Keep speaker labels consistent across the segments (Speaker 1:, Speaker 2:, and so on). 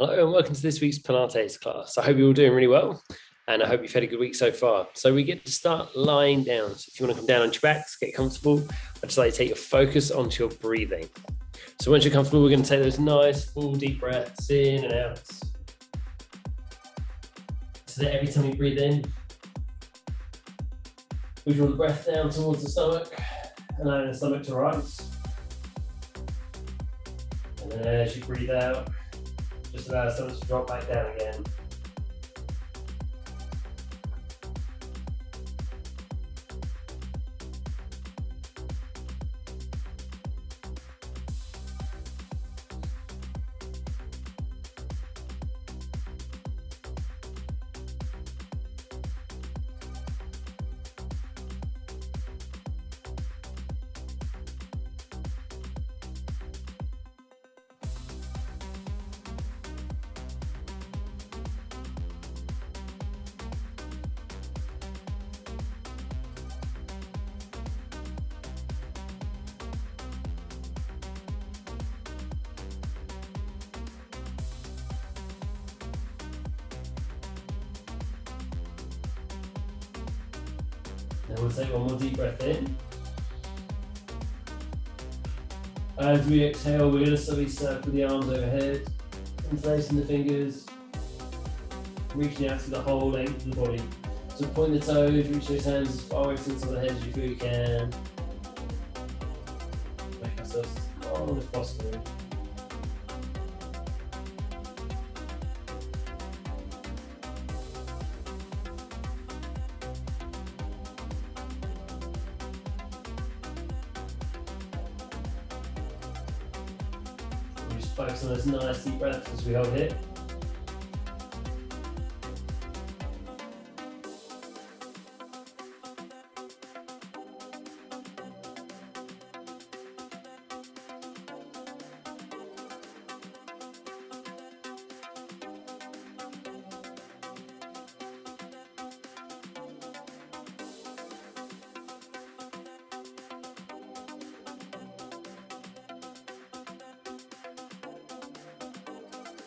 Speaker 1: Hello and welcome to this week's Pilates class. I hope you're all doing really well and I hope you've had a good week so far. So we get to start lying down. So if you want to come down onto your backs, get comfortable, I'd just like to take your focus onto your breathing. So once you're comfortable, we're going to take those nice full deep breaths in and out. So that every time you breathe in, we draw the breath down towards the stomach, allowing the stomach to rise. And then as you breathe out, just allow the stomach to drop back down again. And we'll take one more deep breath in. As we exhale, we're going to slowly circle the arms overhead, interlacing the fingers, reaching out to the whole length of the body. So point the toes, reach those hands as far away from the top of the head as you feel you can. Make ourselves as long as possible. Focus on those nice deep breaths as we hold here.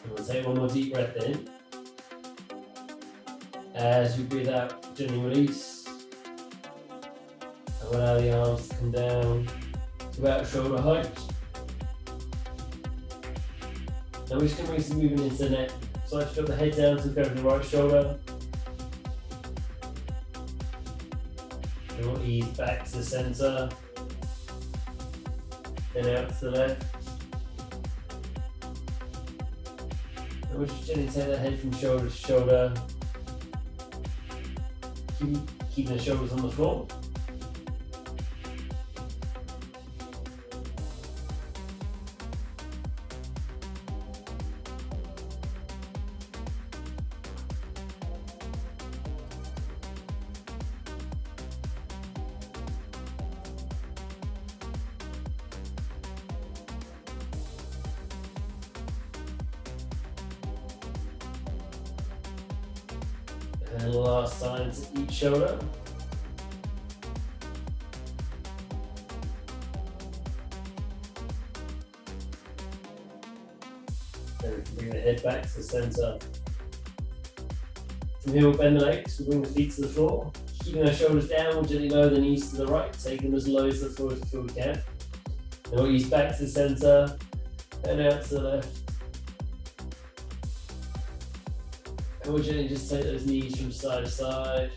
Speaker 1: And we'll take one more deep breath in. As you breathe out, gently release. And allow the arms to come down to about shoulder height. Now we're just going to bring some movement into the neck. So I just drop the head down to go to the right shoulder. And we'll ease back to the centre. Then out to the left. And we'll just gently take the head from shoulder to shoulder. Keeping the shoulders on the floor. And last time to each shoulder. Then we can bring the head back to the centre. From here we'll bend the legs, we'll bring the feet to the floor. Keeping our shoulders down, we'll gently lower the knees to the right, take them as low as the floor as we feel we can. Then we'll ease back to the centre, and out to the left. And we'll gently just take those knees from side to side.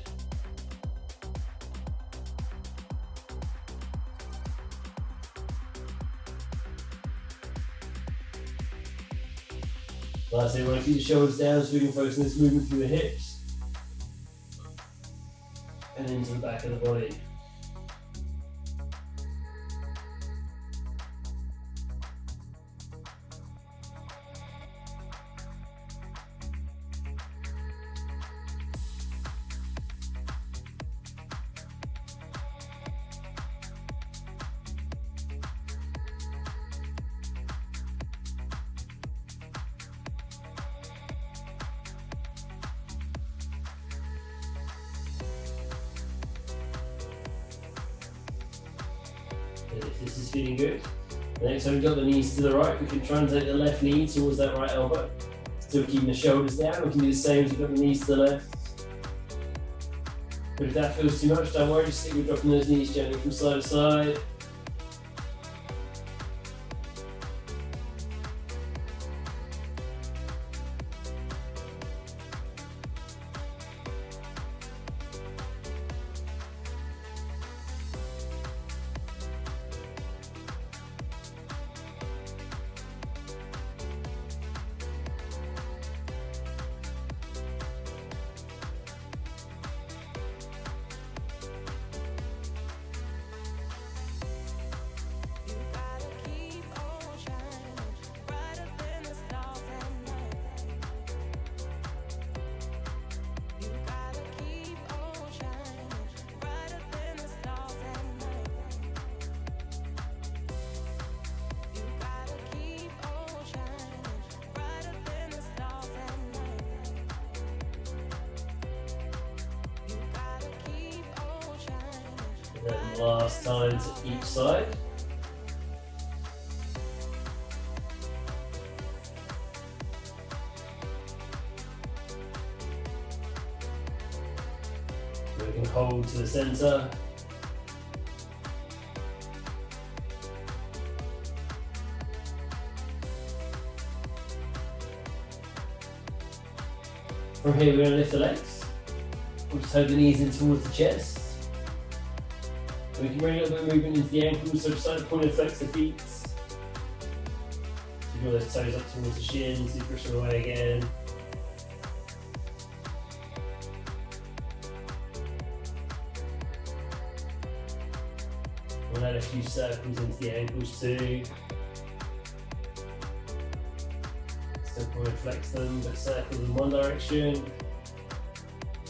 Speaker 1: Lastly, we want to keep the shoulders down so we can focus on this movement through the hips and into the back of the body. If this is feeling good, the next time we got the knees to the right, we can try and take the left knee towards that right elbow. So Still keeping the shoulders down. We can do the same as we've got the knees to the left. But if that feels too much, don't worry, just stick with dropping those knees gently from side to side. And then last time to each side. We can hold to the center. From here, we're going to lift the legs. We'll just hold the knees in towards the chest. And we can bring a little bit of movement into the ankles, so just like pull and flex the feet. So draw those toes up towards the shins, you push them away again. We'll add a few circles into the ankles too. Still pull and flex them, but circles in one direction.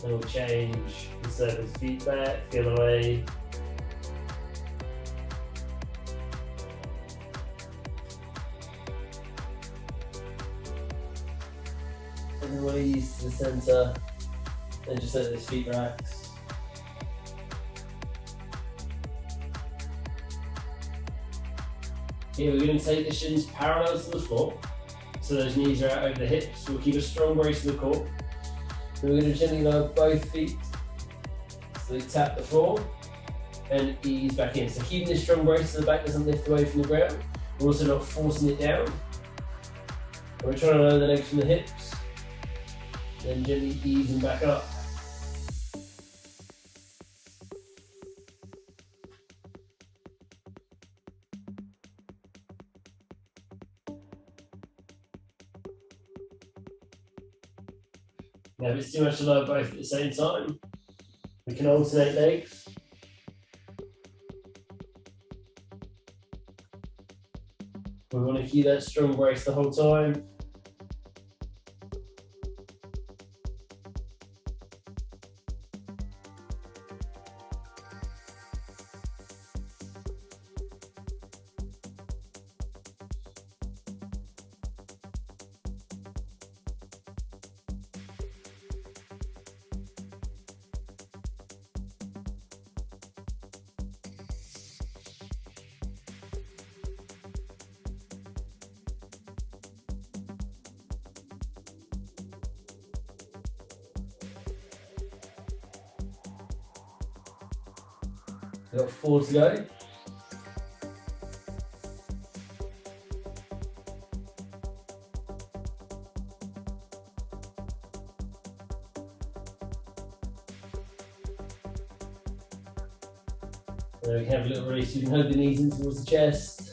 Speaker 1: Then we'll change the circles feet back, the other way. And then release to the centre, and just let those feet relax. Here we're going to take the shins parallel to the floor, so those knees are out over the hips. We'll keep a strong brace to the core. Then we're going to gently lower both feet, so they tap the floor and ease back in. So keeping this strong brace so the back doesn't lift away from the ground. We're also not forcing it down. We're trying to lower the legs from the hips, then gently ease them back up. Now, if it's too much to lower both at the same time, we can alternate legs. We want to keep that strong brace the whole time. We've got 4 to go. And we can have a little release. You can hold the knees in towards the chest.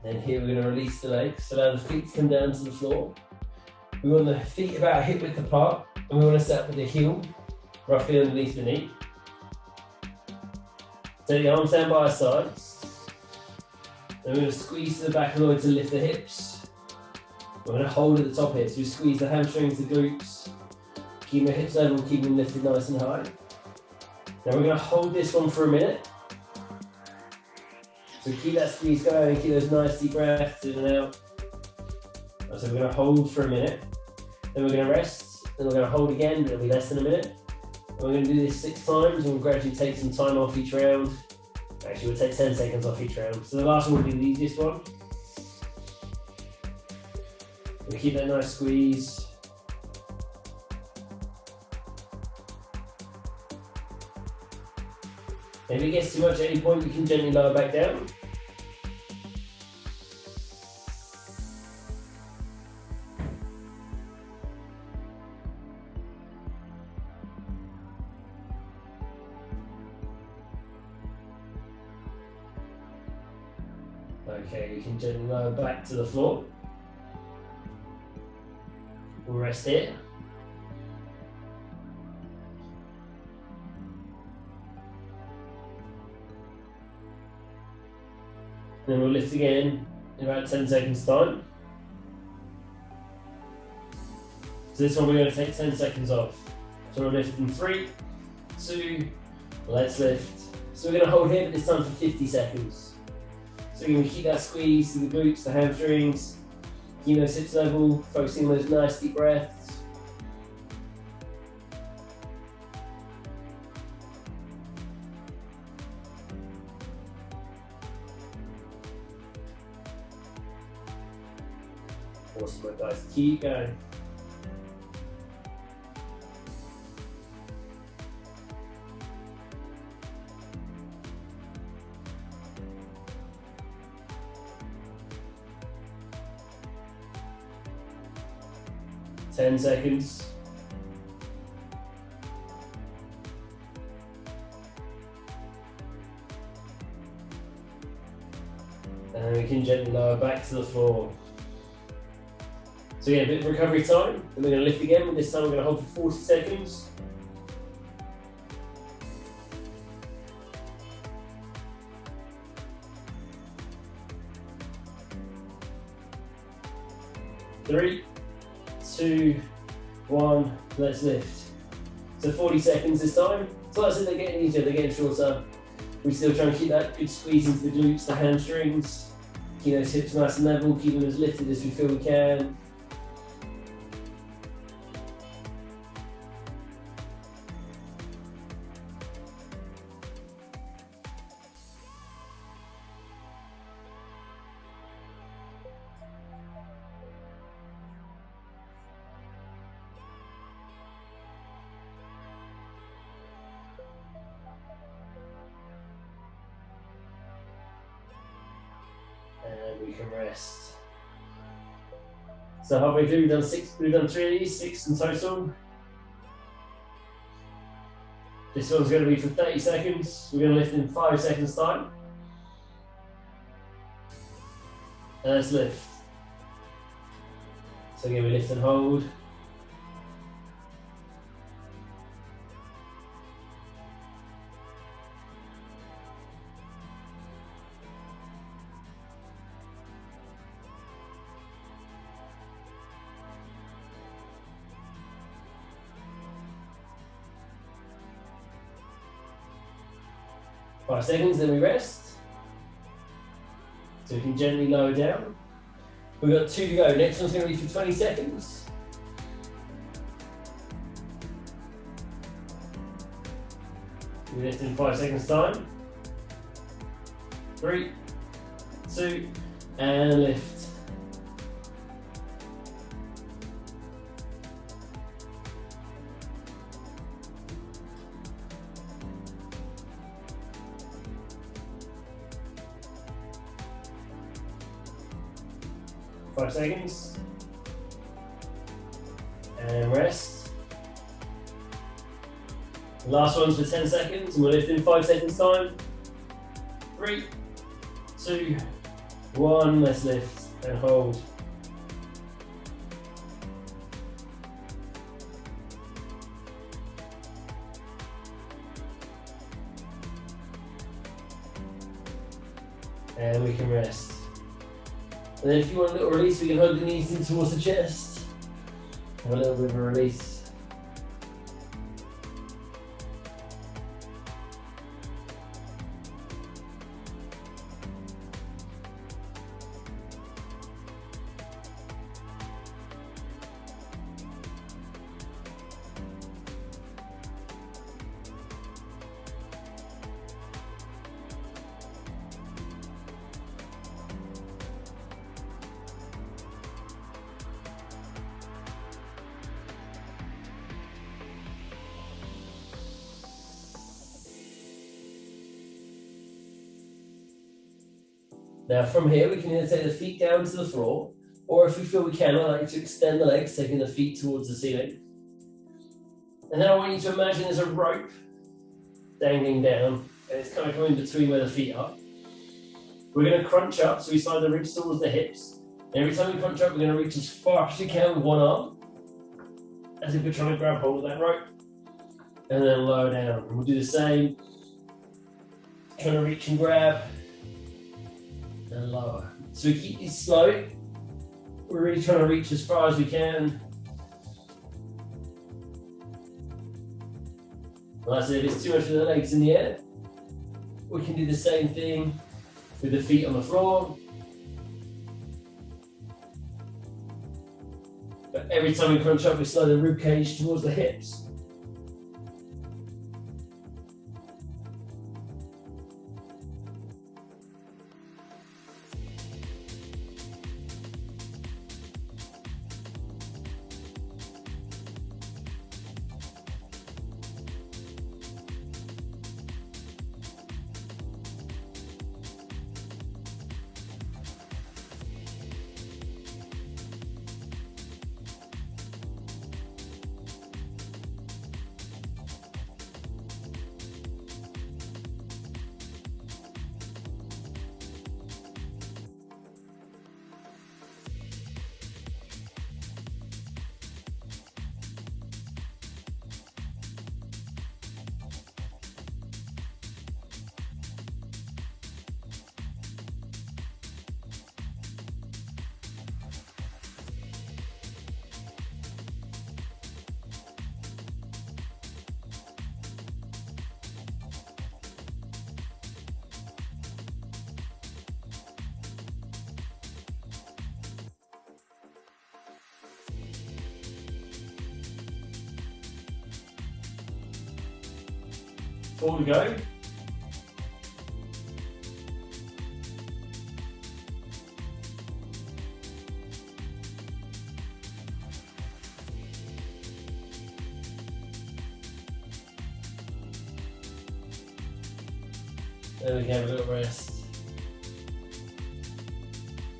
Speaker 1: And here we're going to release the legs, so allow the feet to come down to the floor. We want the feet about hip width apart, and we want to set up with the heel roughly underneath the knee. Take the arms down by our sides. And we're going to squeeze to the back in order to lift the hips. We're going to hold at the top here, so we squeeze the hamstrings, the glutes, keep the hips level, keep them lifted nice and high. Now we're going to hold this one for a minute. So keep that squeeze going, keep those nice deep breaths in and out. So we're going to hold for a minute, then we're going to rest, then we're going to hold again, but it'll be less than a minute. And we're going to do this 6 times, and we'll gradually take some time off each round. Actually, we'll take 10 seconds off each round. So the last one will be the easiest one. We'll keep that nice squeeze. If it gets too much at any point, we can gently lower back down. Okay, you can gently lower back to the floor. We'll rest here. Then we'll lift again in about 10 seconds time. So this one we're going to take 10 seconds off. So we'll lift in 3, 2, let's lift. So we're going to hold here, but this time for 50 seconds. So you're going to keep that squeeze to the glutes, the hamstrings, keep those hips level, focusing on those nice deep breaths. Awesome work, guys. Keep going. Ten seconds. And we can gently lower back to the floor. So yeah, a bit of recovery time. Then we're going to lift again. This time we're going to hold for 40 seconds. Three, 2, 1, let's lift. So 40 seconds this time. So that's it, they're getting easier, they're getting shorter. We still try and keep that good squeeze into the glutes, the hamstrings. Keep those hips nice and level, keep them as lifted as we feel we can. And we can rest. So halfway through, we've done 3 of these, 6 in total. This one's going to be for 30 seconds. We're going to lift in 5 seconds time. And let's lift. So again, we lift and hold. Five seconds, then we rest. So we can gently lower down. We've got 2 to go. Next one's going to be for 20 seconds. We lift in 5 seconds time. 3, 2, and lift. Five seconds. And rest. The last one's for 10 seconds, and we'll lift in 5 seconds time. 3, 2, 1, let's lift and hold. And we can rest. And then if you want a little release, we can hug the knees in towards the chest. Have a little bit of a release. Now from here, we can either take the feet down to the floor, or if we feel we can, I like to extend the legs, taking the feet towards the ceiling. And then I want you to imagine there's a rope dangling down, and it's kind of coming between where the feet are. We're going to crunch up, so we slide the ribs towards the hips. And every time we crunch up, we're going to reach as far as we can with one arm, as if we're trying to grab hold of that rope. And then lower down. And we'll do the same. Trying to reach and grab. And lower. So we keep these slow. We're really trying to reach as far as we can. Like I said, if it's too much of the legs in the air, we can do the same thing with the feet on the floor. But every time we crunch up, we slide the rib cage towards the hips. Before we go, then we can have a little rest.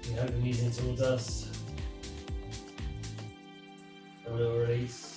Speaker 1: We have the knees in towards us. And a little release.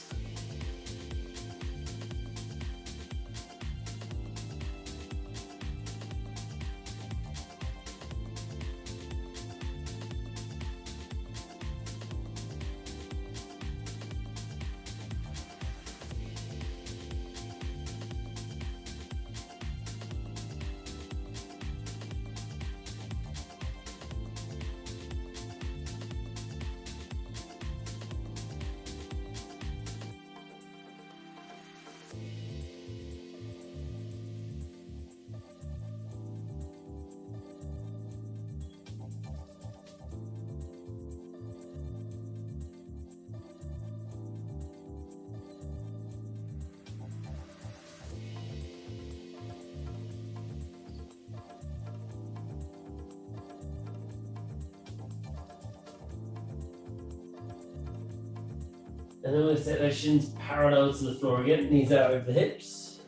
Speaker 1: And then let's take those shins parallel to the floor again, knees out over the hips.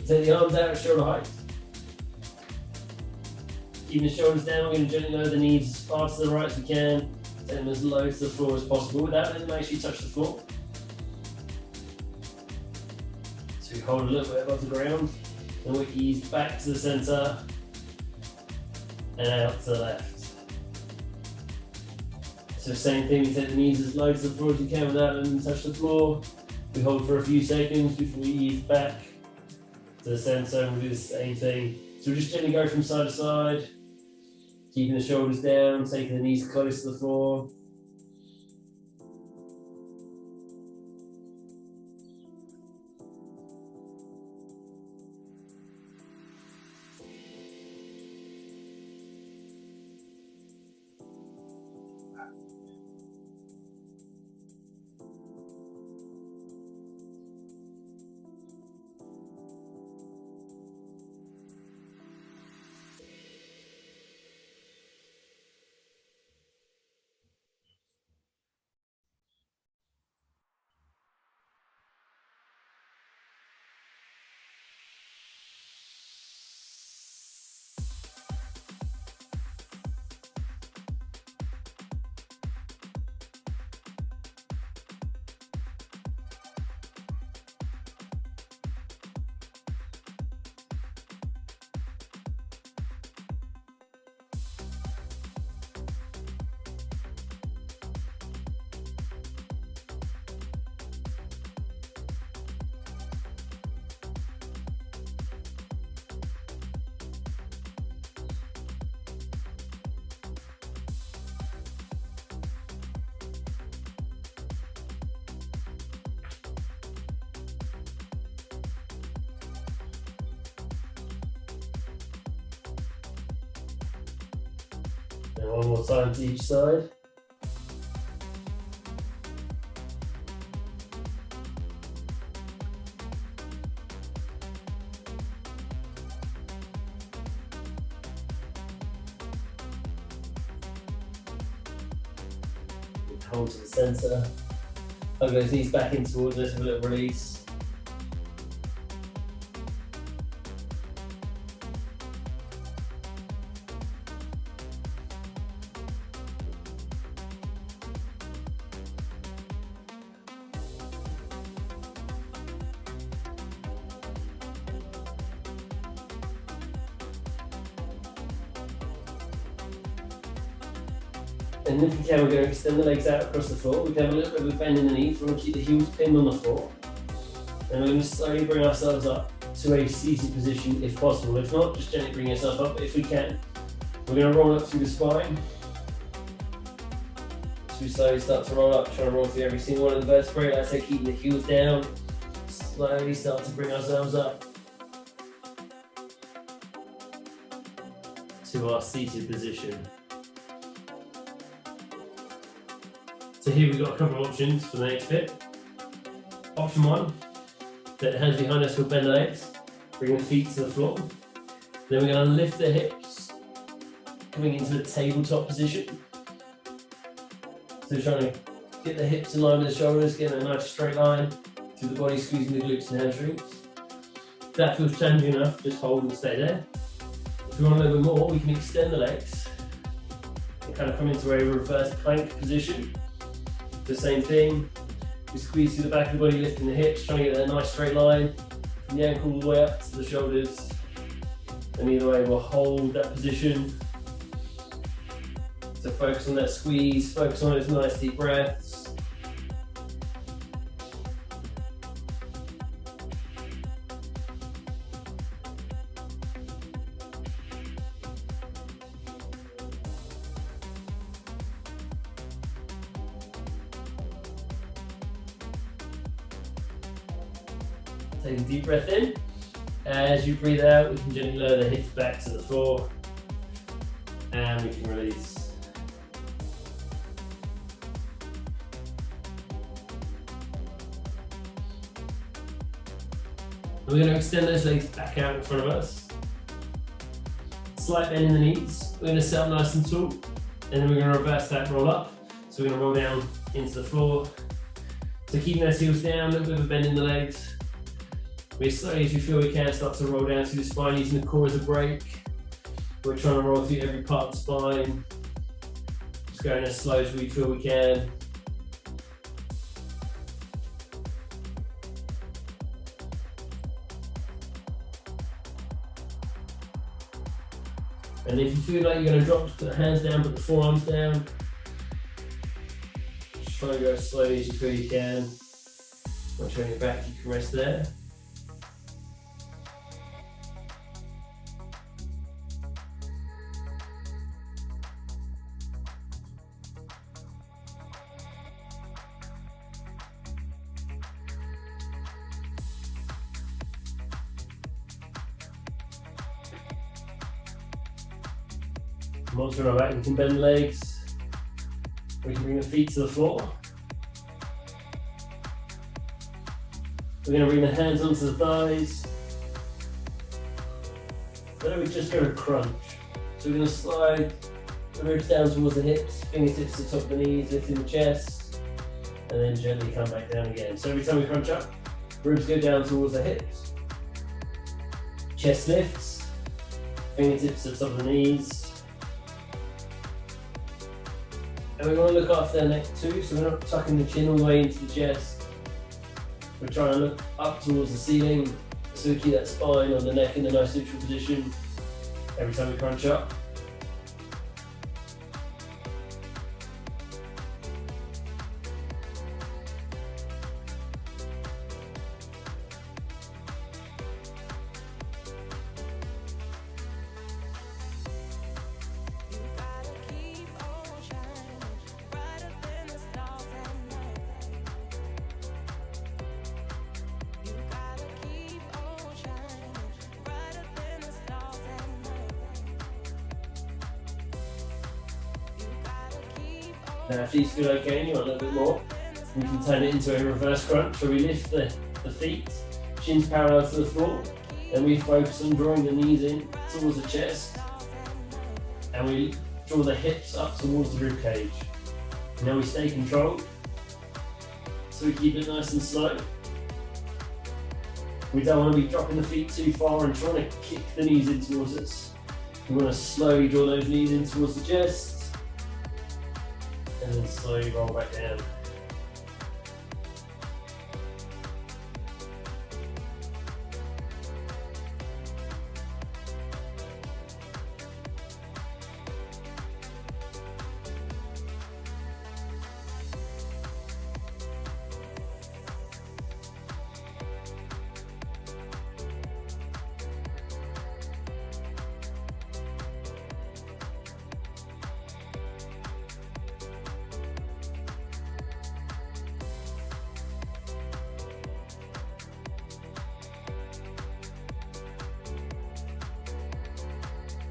Speaker 1: Take the arms out at shoulder height. Keeping the shoulders down, we're going to gently lower the knees as far to the right as we can. Take them as low to the floor as possible without letting them actually touch the floor. So we hold a little bit above the ground. Then we ease back to the centre and out to the left. So same thing, we take the knees as low to the floor as you can without letting them touch the floor. We hold for a few seconds before we ease back to the centre, and we'll do the same thing. So we'll just gently go from side to side, keeping the shoulders down, taking the knees close to the floor. And one more time to each side. Hold to the centre. Hug those knees back in towards us with a little release. And if we can, we're going to extend the legs out across the floor. We can have a little bit of a bend in the knees. We want to keep the heels pinned on the floor. And we're going to slowly bring ourselves up to a seated position if possible. If not, just gently bring yourself up. But if we can, we're going to roll up through the spine. So we slowly start to roll up, trying to roll through every single one of the vertebrae. Like I say, keeping the heels down. Slowly start to bring ourselves up to our seated position. So here we've got a couple of options for the next bit. Option one, set the hands behind us, we'll bend the legs, bring the feet to the floor. Then we're going to lift the hips, coming into a tabletop position. So we're trying to get the hips in line with the shoulders, getting a nice straight line through the body, squeezing the glutes and hamstrings. If that feels challenging enough, just hold and stay there. If we want a little bit more, we can extend the legs and kind of come into a reverse plank position. The same thing, we squeeze through the back of the body, lifting the hips, trying to get a nice straight line from the ankle all the way up to the shoulders. And either way, we'll hold that position. So focus on that squeeze, focus on those nice deep breaths. Take a deep breath in. As you breathe out, we can gently lower the hips back to the floor. And we can release. We're going to extend those legs back out in front of us. Slight bend in the knees. We're going to sit up nice and tall. And then we're going to reverse that roll up. So we're going to roll down into the floor. So keeping those heels down, a little bit of a bend in the legs. We slowly, as you feel we can, start to roll down through the spine using the core as a brake. We're trying to roll through every part of the spine. Just going as slow as we feel we can. And if you feel like you're going to drop, put the hands down, put the forearms down. Just try to go as slowly as you feel you can. Once you're on your back, you can rest there. Once we're on our back, we can bend the legs. We can bring the feet to the floor. We're going to bring the hands onto the thighs. Then we're just going to crunch. So we're going to slide the ribs down towards the hips, fingertips to the top of the knees, lifting the chest, and then gently come back down again. So every time we crunch up, ribs go down towards the hips. Chest lifts, fingertips to the top of the knees. And we want to look after the neck too, so we're not tucking the chin all the way into the chest. We're trying to look up towards the ceiling, so we keep that spine on the neck in a nice neutral position every time we crunch up. Now if these feel okay and you want a little bit more, we can turn it into a reverse crunch where we lift the feet, shins parallel to the floor, and we focus on drawing the knees in towards the chest, and we draw the hips up towards the rib cage. Now we stay controlled, so we keep it nice and slow. We don't want to be dropping the feet too far and trying to kick the knees in towards us. We want to slowly draw those knees in towards the chest, and then slowly roll back down.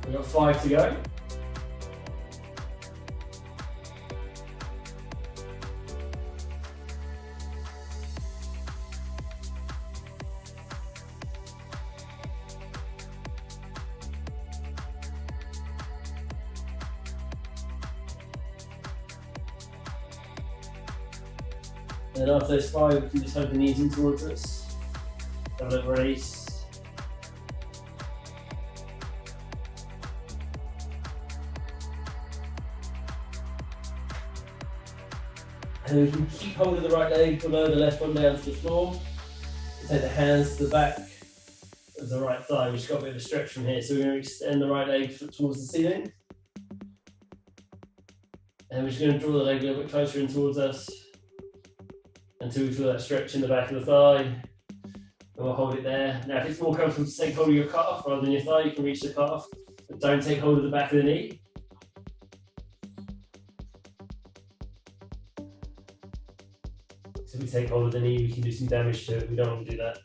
Speaker 1: We've got 5 to go. And then after those 5, we can just hug the knees in towards us. Have a little raise. And we can keep hold of the right leg, below the left one down to the floor. Take the hands to the back of the right thigh. We've just got a bit of a stretch from here. So we're going to extend the right leg towards the ceiling. And we're just going to draw the leg a little bit closer in towards us until we feel that stretch in the back of the thigh. And we'll hold it there. Now, if it's more comfortable to take hold of your calf rather than your thigh, you can reach the calf. But don't take hold of the back of the knee. So if we take hold of the knee, we can do some damage to it. We don't want to do that.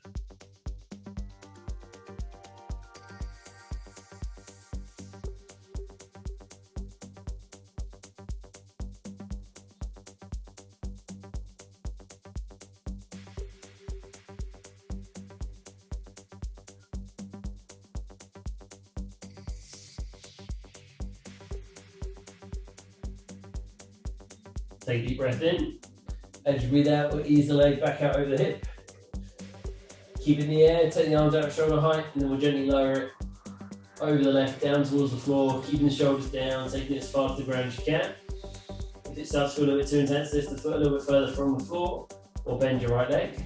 Speaker 1: Take a deep breath in. As you breathe out, we'll ease the leg back out over the hip. Keep it in the air, take the arms out at shoulder height, and then we'll gently lower it over the left, down towards the floor, keeping the shoulders down, taking it as far to the ground as you can. If it starts to feel a little bit too intense, lift the foot a little bit further from the floor, or bend your right leg.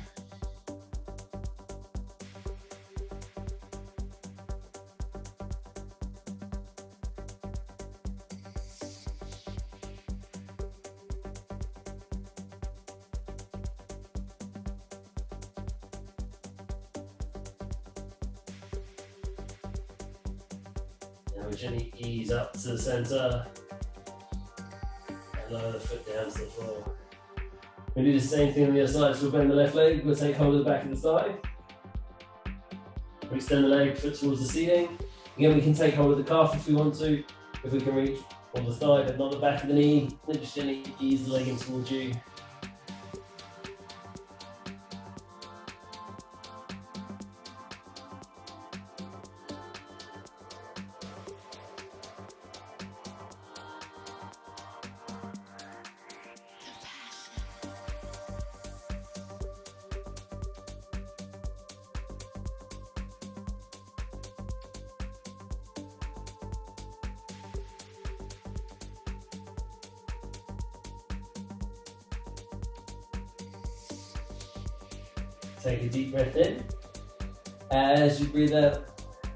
Speaker 1: Now we gently ease up to the center and lower the foot down to the floor. We'll do the same thing on the other side, so we'll bend the left leg, we'll take hold of the back of the thigh. We'll extend the leg, foot towards the ceiling. Again, we can take hold of the calf if we want to, if we can reach, or the thigh, but not the back of the knee. Then just gently ease the leg in towards you. Take a deep breath in. As you breathe out,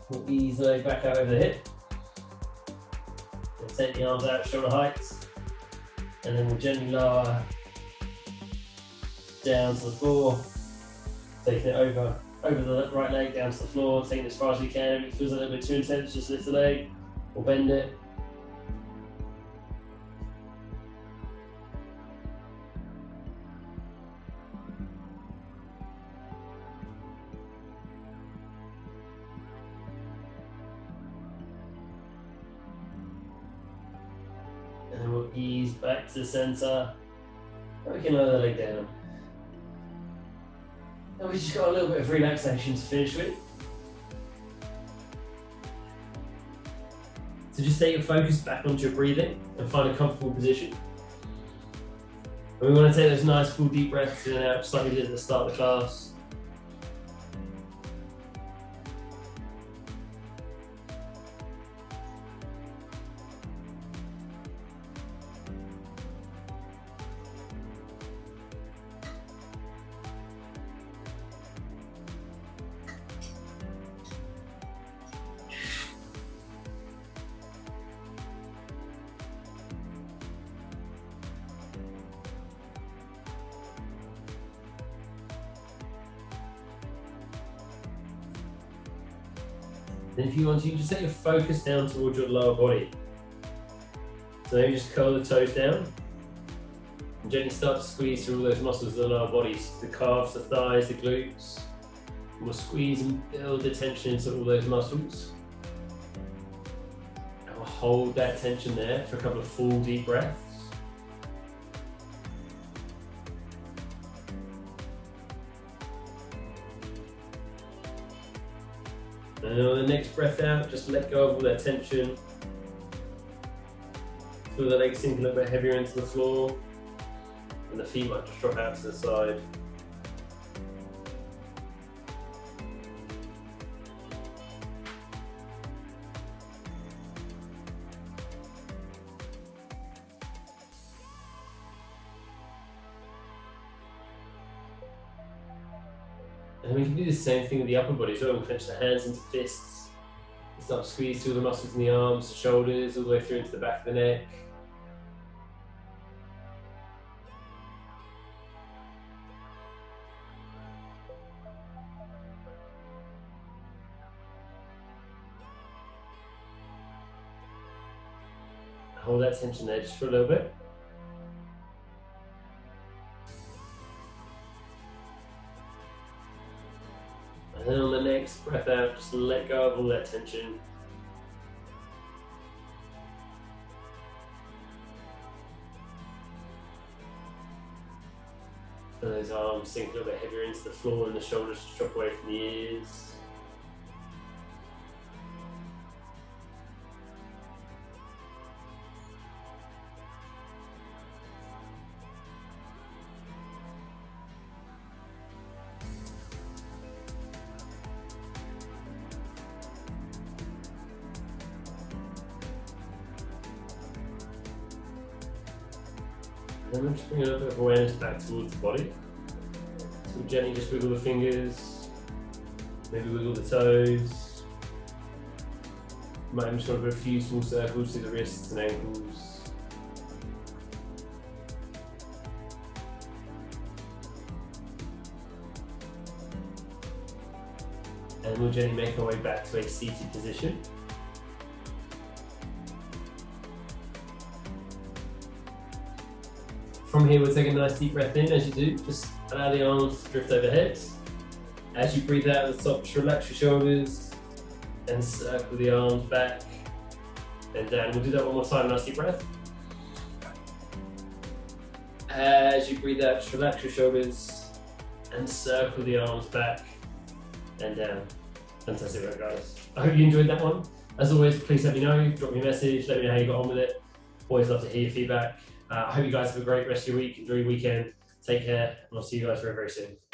Speaker 1: we'll ease the leg back out over the hip. And take the arms out shoulder height. And then we'll gently lower down to the floor. Taking it over the right leg down to the floor, taking it as far as we can. If it feels a little bit too intense, just lift the leg or bend it. we'll ease back to the center. And we can lower the leg down. And we've just got a little bit of relaxation to finish with. So just take your focus back onto your breathing and find a comfortable position. And we want to take those nice full deep breaths in and out, just like we did at the start of the class. Then if you want to, just take your focus down towards your lower body. So maybe just curl the toes down and gently start to squeeze through all those muscles of the lower body, the calves, the thighs, the glutes. And we'll squeeze and build the tension into all those muscles. And we'll hold that tension there for a couple of full deep breaths. And then on the next breath out, just let go of all that tension. Feel the legs sink a little bit heavier into the floor. And the feet might just drop out to the side. And we can do the same thing with the upper body as well. We clench the hands into fists. We start to squeeze through the muscles in the arms, the shoulders, all the way through into the back of the neck. Hold that tension there just for a little bit. And then on the next breath out, just let go of all that tension. And those arms sink a little bit heavier into the floor and the shoulders just drop away from the ears. And then we'll just bring a little bit of awareness back towards the body. So we'll gently just wiggle the fingers, maybe wiggle the toes. You might just want to put a few small circles through the wrists and ankles. And we'll gently make our way back to a seated position. From here, we'll take a nice deep breath in. As you do, just allow the arms to drift overhead. As you breathe out at the top, just relax your shoulders and circle the arms back and down. We'll do that one more time, nice deep breath. As you breathe out, just relax your shoulders and circle the arms back and down. Fantastic work, guys. I hope you enjoyed that one. As always, please let me know, drop me a message, let me know how you got on with it. Always love to hear your feedback. I hope you guys have a great rest of your week. Enjoy your weekend. Take care, and I'll see you guys very, very soon.